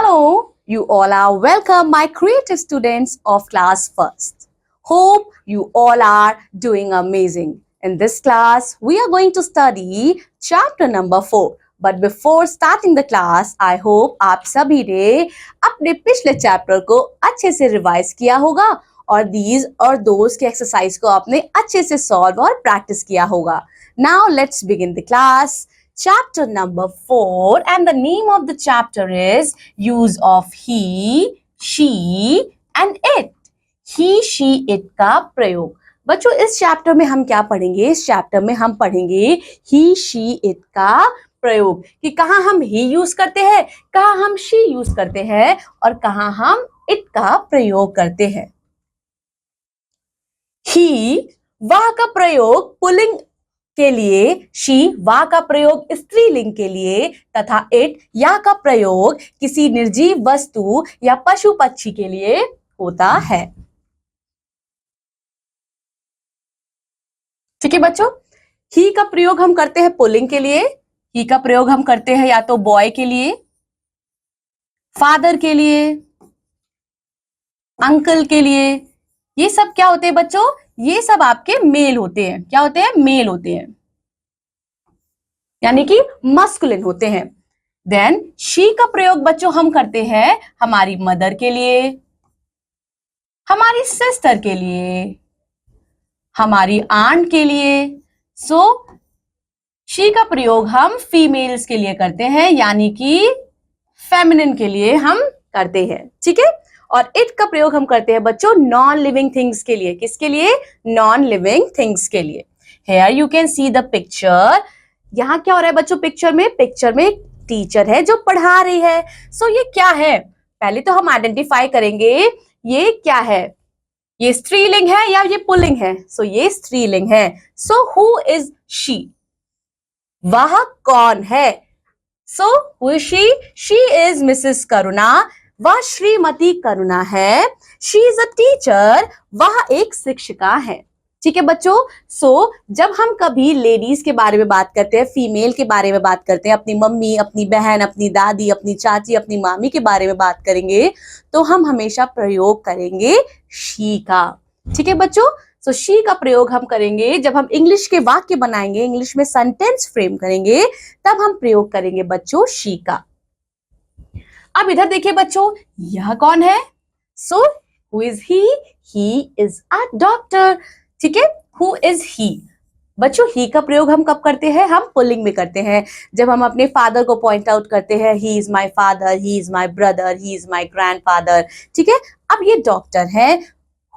Hello, you all are welcome, my creative students of class first. Hope you all are doing amazing. In this class, we are going to study chapter number 4. But before starting the class, I hope आप सभी ने अपने पिछले chapter को अच्छे से revise किया होगा और these और those के एक्सरसाइज को आपने अच्छे से सॉल्व और प्रैक्टिस किया होगा. Now let's begin the class. Chapter number 4 and the name of the chapter is use of he, she and it. He, she, it का प्रयोग. बच्चों इस चैप्टर में हम क्या पढ़ेंगे? इस चैप्टर में हम पढ़ेंगे he, she, it का प्रयोग कि कहाँ हम he यूज करते हैं, कहाँ हम she यूज करते हैं और कहाँ हम it का प्रयोग करते हैं. he वह का प्रयोग पुल्लिंग के लिए, she वह का प्रयोग स्त्रीलिंग के लिए तथा it या का प्रयोग किसी निर्जीव वस्तु या पशु पक्षी के लिए होता है. ठीक है बच्चों, he का प्रयोग हम करते हैं पुल्लिंग के लिए, he का प्रयोग हम करते हैं या तो बॉय के लिए, फादर के लिए, अंकल के लिए. ये सब क्या होते हैं बच्चों? ये सब आपके मेल होते हैं. क्या होते हैं? मेल होते हैं, यानी कि मस्कुलिन होते हैं. देन शी का प्रयोग बच्चों हम करते हैं हमारी मदर के लिए, हमारी सिस्टर के लिए, हमारी आंट के लिए. सो शी का प्रयोग हम फीमेल्स के लिए करते हैं, यानी कि फेमिनिन के लिए हम करते हैं. ठीक है. और इट का प्रयोग हम करते हैं बच्चों नॉन लिविंग थिंग्स के लिए. किसके लिए? नॉन लिविंग थिंग्स के लिए. Here you can see the picture. यहाँ क्या हो रहा है बच्चों? पिक्चर में एक टीचर है जो पढ़ा रही है. सो ये क्या है? पहले तो हम आइडेंटिफाई करेंगे ये क्या है. ये स्त्रीलिंग है या ये पुल्लिंग है? सो ये स्त्रीलिंग है. So who is she? वह कौन है? So who is she? She is Mrs Karuna. वह श्रीमती करुणा है. She is a teacher. वह एक शिक्षिका है. ठीक है बच्चों. सो जब हम कभी लेडीज के बारे में बात करते हैं, फीमेल के बारे में बात करते हैं, अपनी मम्मी, अपनी बहन, अपनी दादी, अपनी चाची, अपनी मामी के बारे में बात करेंगे तो हम हमेशा प्रयोग करेंगे शी का. ठीक है बच्चों. सो शी का प्रयोग हम करेंगे जब हम इंग्लिश के वाक्य बनाएंगे, इंग्लिश में सेंटेंस फ्रेम करेंगे, तब हम प्रयोग करेंगे बच्चों शी का. अब इधर देखिए बच्चों, यह कौन है? So who is he? He is a doctor. ठीक है. Who is he? बच्चों ही का प्रयोग हम कब करते हैं? हम पुल्लिंग में करते हैं. जब हम अपने फादर को पॉइंट आउट करते हैं, he is my father, he is my brother, he is my grandfather. ठीक है. अब ये डॉक्टर है.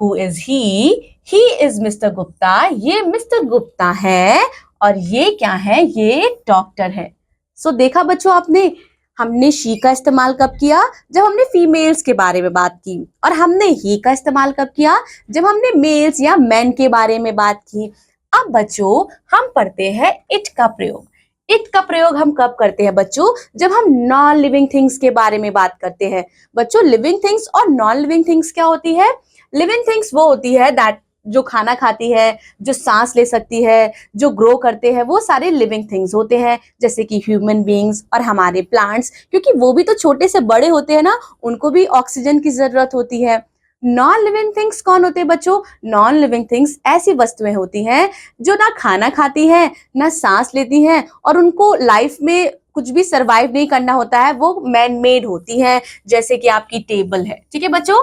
Who is he? He is mister Gupta. ये मिस्टर गुप्ता है. और ये क्या है? ये डॉक्टर है. सो देखा बच्चों आपने, हमने शी का इस्तेमाल कब किया? जब हमने फीमेल्स के बारे में बात की. और हमने ही का इस्तेमाल कब किया? जब हमने मेल्स या मेन के बारे में बात की. अब बच्चों हम पढ़ते हैं इट का प्रयोग. इट का प्रयोग हम कब करते हैं बच्चों? जब हम नॉन लिविंग थिंग्स के बारे में बात करते हैं. बच्चों लिविंग थिंग्स और नॉन लिविंग थिंग्स क्या होती है? लिविंग थिंग्स वो होती है दैट जो खाना खाती है, जो सांस ले सकती है, जो ग्रो करते हैं, वो सारे लिविंग थिंग्स होते हैं. जैसे कि ह्यूमन बीइंग्स और हमारे प्लांट्स, क्योंकि वो भी तो छोटे से बड़े होते हैं ना, उनको भी ऑक्सीजन की जरूरत होती है. नॉन लिविंग थिंग्स कौन होते हैं बच्चों? नॉन लिविंग थिंग्स ऐसी वस्तुएं होती हैं जो ना खाना खाती हैं, ना सांस लेती हैं, और उनको लाइफ में कुछ भी सरवाइव नहीं करना होता है. वो मैन मेड होती हैं. जैसे कि आपकी टेबल है. ठीक है बच्चों.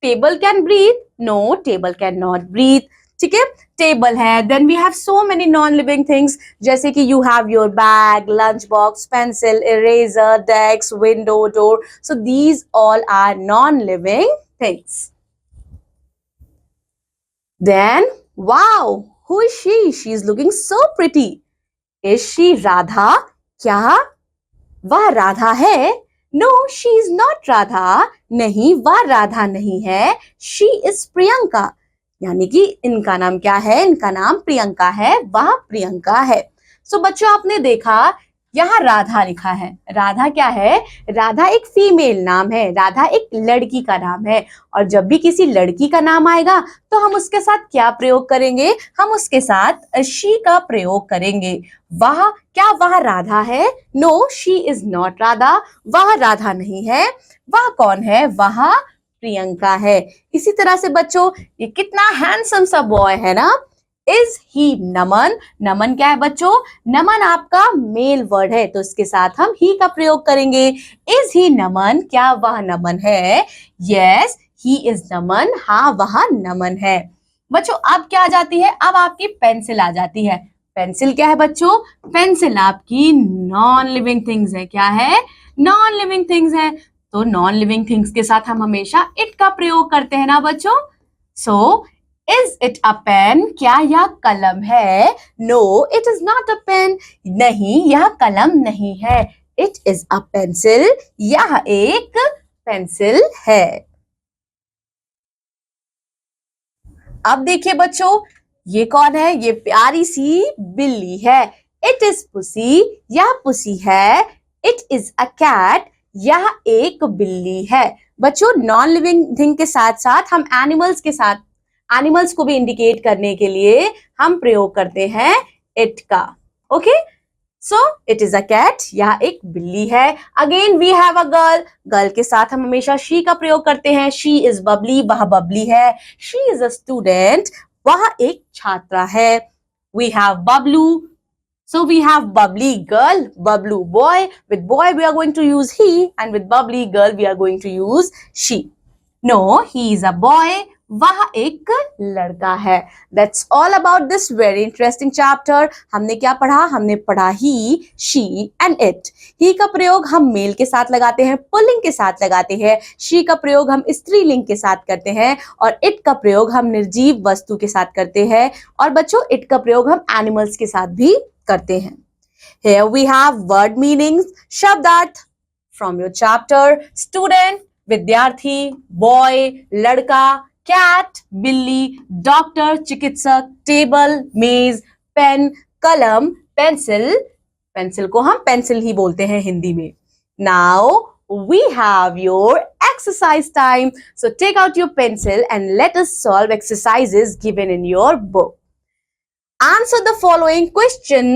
Table can breathe? No, table can not breathe. ठीक है. टेबल है. Then we have so many non living things, जैसे कि you have your bag, lunch box, pencil, eraser, desk, window, door. So these all are non living things. Then wow, who is she? She is looking so pretty. Is she Radha? क्या वह राधा है? No, she is not Radha. नहीं, वह राधा नहीं है. She is Priyanka. यानी कि इनका नाम क्या है? इनका नाम प्रियंका है. वह प्रियंका है. सो बच्चों आपने देखा यहाँ राधा लिखा है। राधा क्या है? राधा एक फीमेल नाम है, राधा एक लड़की का नाम है। और जब भी किसी लड़की का नाम आएगा तो हम उसके साथ क्या प्रयोग करेंगे? हम उसके साथ शी का प्रयोग करेंगे। वह राधा है? No, she is not Radha. वह राधा नहीं है। वह कौन है? वह प्रियंका है। इसी तरह से बच्चों, ये कितना हैंडसम सा बॉय है ना। इज ही नमन? नमन क्या है बच्चों? नमन आपका मेल वर्ड है, तो इसके साथ हम ही का प्रयोग करेंगे। इज ही नमन? क्या वह नमन है? यस, ही इज नमन। हाँ, वह नमन है। बच्चों अब क्या आ जाती है? अब आपकी पेंसिल आ जाती है। पेंसिल क्या है बच्चों? पेंसिल आपकी नॉन लिविंग थिंग्स है। क्या है? नॉन लिविंग थिंग्स है। तो नॉन लिविंग थिंग्स के साथ हम हमेशा इट का प्रयोग करते हैं ना बच्चों। So is it a pen? क्या यह कलम है? No, it is not a pen. नहीं, यह कलम नहीं है। It is a pencil. यह एक पेंसिल है। अब देखिए बच्चों, ये कौन है? ये प्यारी सी बिल्ली है। It is pussy. यह पुसी है। It is a cat. यह एक बिल्ली है। बच्चों नॉन लिविंग थिंग के साथ साथ हम एनिमल्स को भी इंडिकेट करने के लिए हम प्रयोग करते हैं इट का। Okay, so it is a cat. यह एक बिल्ली है। Again we have a girl. Girl के साथ हम हमेशा शी का प्रयोग करते हैं। She is bubbly. वह बबली है। She is a student. वह एक छात्रा है। We have Bablu. So we have bubbly girl, bubbly boy. With boy we are going to use he, and with bubbly girl we are going to use she. No, he is a boy. वह एक लड़का है। That's all about this very interesting chapter. हमने क्या पढ़ा? हमने पढ़ा he, she and it. he का प्रयोग हम मेल के साथ लगाते हैं, पुल्लिंग के साथ लगाते हैं। she का प्रयोग हम स्त्रीलिंग के साथ करते हैं, और it का प्रयोग हम निर्जीव वस्तु के साथ करते हैं। और बच्चों it का प्रयोग हम एनिमल्स के साथ भी करते हैं। Here we have word meanings, शब्दार्थ from your chapter. Student विद्यार्थी, बॉय लड़का, कैट बिल्ली, डॉक्टर चिकित्सक, टेबल मेज, पेन कलम, पेंसिल, पेंसिल को हम पेंसिल ही बोलते हैं हिंदी में। Now we have your exercise time. So take out your pencil and let us solve exercises given in your book. Answer the following question.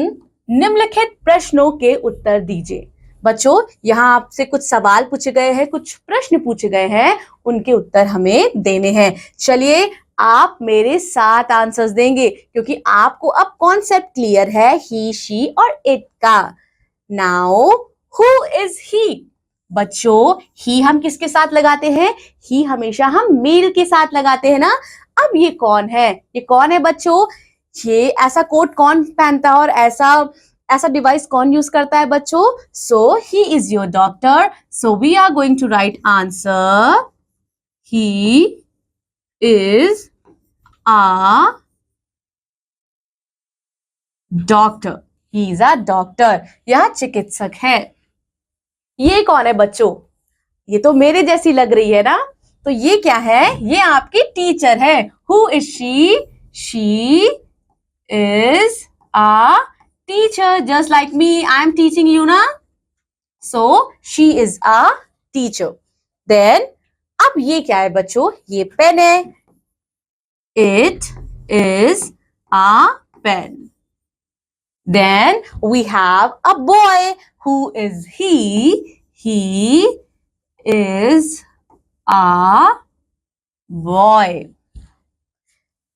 निम्नलिखित प्रश्नों के उत्तर दीजिए। बच्चों यहाँ आपसे कुछ सवाल पूछे गए हैं, कुछ प्रश्न पूछे गए हैं, उनके उत्तर हमें देने हैं। चलिए आप मेरे साथ आंसर्स देंगे, क्योंकि आपको अब कॉन्सेप्ट क्लियर है ही, शी और इट का। Now who is he? बच्चों ही हम किसके साथ लगाते हैं? ही हमेशा हम मेल के साथ लगाते हैं ना। अब ये कौन है? ये कौन है बच्चों? ये ऐसा कोट कौन पहनता है और ऐसा डिवाइस कौन यूज करता है बच्चों? So he is your doctor. So we are going to write answer he is a doctor. He is a doctor. यह चिकित्सक है। ये कौन है बच्चों? ये तो मेरे जैसी लग रही है ना। तो ये क्या है? ये आपकी टीचर है। Who is she? She is a teacher, just like me. I am teaching you na. So she is a teacher. Then अब ये क्या है बच्चों? ये पेन है। It is a pen. Then we have a boy. Who is he? He is a boy.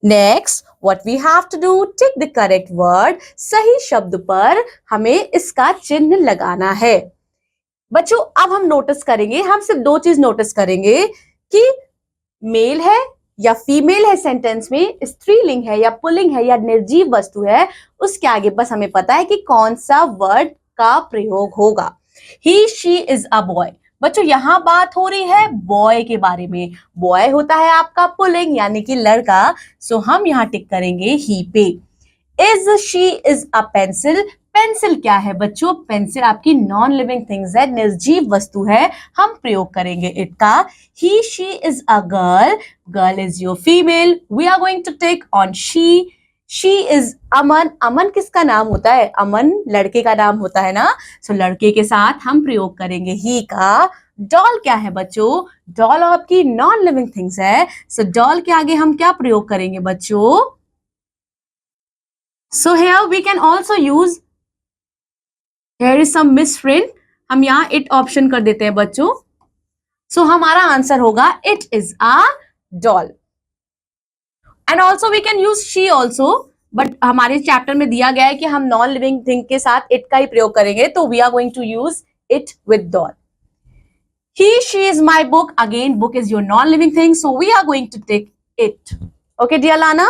Next, what we have to do, take the correct word. सही शब्द पर हमें इसका चिन्ह लगाना है। बच्चों अब हम नोटिस करेंगे, हम सिर्फ दो चीज नोटिस करेंगे कि मेल है या फीमेल है सेंटेंस में, स्त्रीलिंग है या पुल्लिंग है या निर्जीव वस्तु है, उसके आगे बस हमें पता है कि कौन सा वर्ड का प्रयोग होगा। ही, शी इज अ बॉय। बच्चों यहां बात हो रही है बॉय के बारे में। बॉय होता है आपका पुल्लिंग यानी कि लड़का। सो हम यहां टिक करेंगे ही पे। Is she is a pencil. Pencil क्या है बच्चों? पेंसिल आपकी नॉन लिविंग थिंग्स है, निर्जीव वस्तु है। हम प्रयोग करेंगे इट का। He, she is a girl. Girl is your female. We are going to take on she. She is Aman. Aman किसका नाम होता है? अमन लड़के का नाम होता है ना. सो लड़के के साथ हम प्रयोग करेंगे ही का. डॉल क्या है बच्चों? डॉल आपकी नॉन लिविंग थिंग्स है. सो डॉल के आगे हम क्या प्रयोग करेंगे बच्चों? So here we can also use, here is some misprint, हम यहाँ इट ऑप्शन कर देते हैं बच्चों. सो हमारा आंसर होगा it is a doll. And also we can use she also, but हमारे चैप्टर में दिया गया है कि हम नॉन लिविंग थिंग के साथ इट का ही प्रयोग करेंगे, तो we are going to use it with doll. He, she is my book. Again, book is your non-living thing, so we are going to take it. Okay, dear Lana?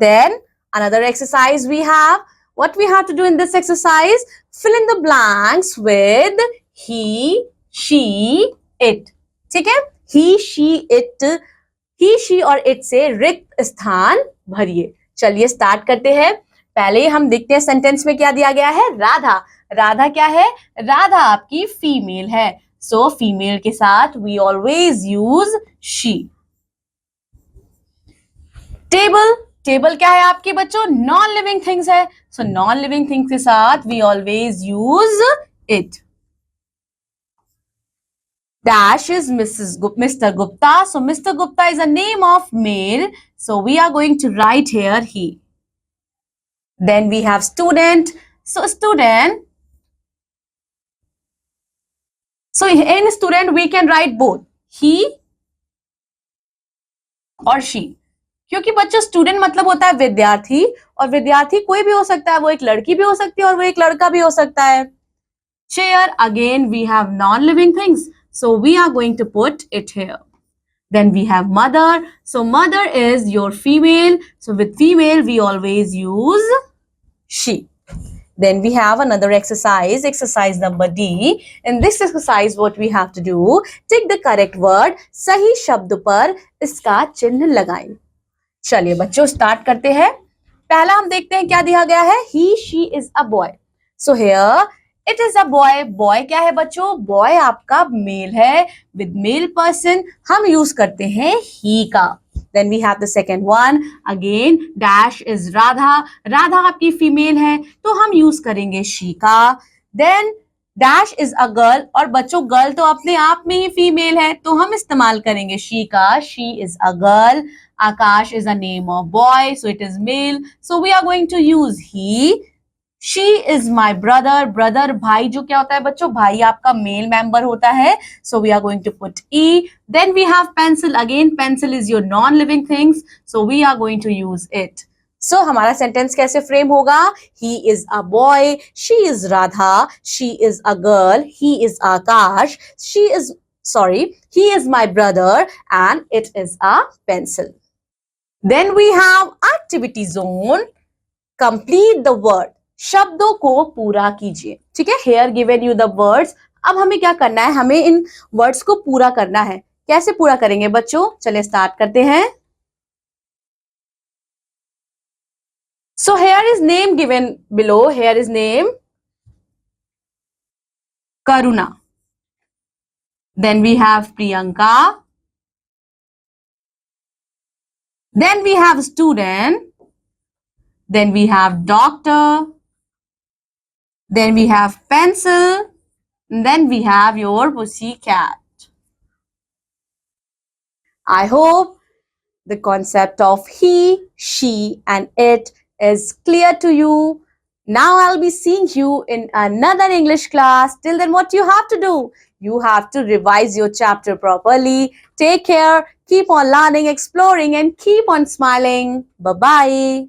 Then, another exercise we have. What we have to do in this exercise? Fill in the blanks with he, she, it. ठीक है? He, she, it. He, she और it से रिक्त स्थान भरिए. चलिए start करते हैं. पहले हम देखते हैं सेंटेंस में क्या दिया गया है. राधा. राधा क्या है? राधा आपकी फीमेल है. सो फीमेल के साथ we always use she. Table. Table क्या है आपके बच्चों? नॉन लिविंग थिंग्स है. सो नॉन लिविंग थिंग्स के साथ we always use it. Dash is Mr. Gupta. So Mr. Gupta is a name of male. So we are going to write here he. Then we have student. So student. So in student we can write both he और she. क्योंकि बच्चों student मतलब होता है विद्यार्थी, और विद्यार्थी कोई भी हो सकता है. वो एक लड़की भी हो सकती है और वो एक लड़का भी हो सकता है. Chair, again we have non-living things. So we are going to put it here. Then we have mother. So mother is your female. So with female, we always use she. Then we have another exercise, exercise number D. In this exercise, what we have to do, take the correct word. सही शब्द पर इसका चिन्ह लगाएं. चलिए बच्चों start करते हैं. पहला हम देखते हैं क्या दिया गया है. He, she is a boy. So here, it is a boy. Boy क्या है बच्चों? Boy आपका मेल है. With male person हम यूज करते हैं he का. Then we have the second one. Again, dash is Radha. Radha आपकी फीमेल है, तो हम यूज करेंगे she का. Then dash is a girl. और बच्चों गर्ल तो अपने आप में ही फीमेल है, तो हम इस्तेमाल करेंगे she का. She is a girl. Akash is a name of boy, so it is male. So we are going to use he. She is my brother. Brother भाई जो क्या होता है बच्चों? भाई आपका मेल मेंबर होता है. So we are going to put e. Then we have pencil. Again, pencil is your non-living things. So we are going to use it. So हमारा सेंटेंस कैसे फ्रेम होगा? He is a boy. She is Radha. She is a girl. He is Akash. He is my brother, and it is a pencil. Then we have activity zone. Complete the word. शब्दों को पूरा कीजिए. ठीक है? Here given you the words. अब हमें क्या करना है? हमें इन वर्ड्स को पूरा करना है. कैसे पूरा करेंगे बच्चों? चलिए स्टार्ट करते हैं. So here is name given below. Here is name Karuna. Then we have Priyanka. Then we have student. Then we have doctor. Then we have pencil. And then we have your pussy cat. I hope the concept of he, she, and it is clear to you. Now I'll be seeing you in another English class. Till then, what you have to do? You have to revise your chapter properly. Take care. Keep on learning, exploring, and keep on smiling. Bye-bye.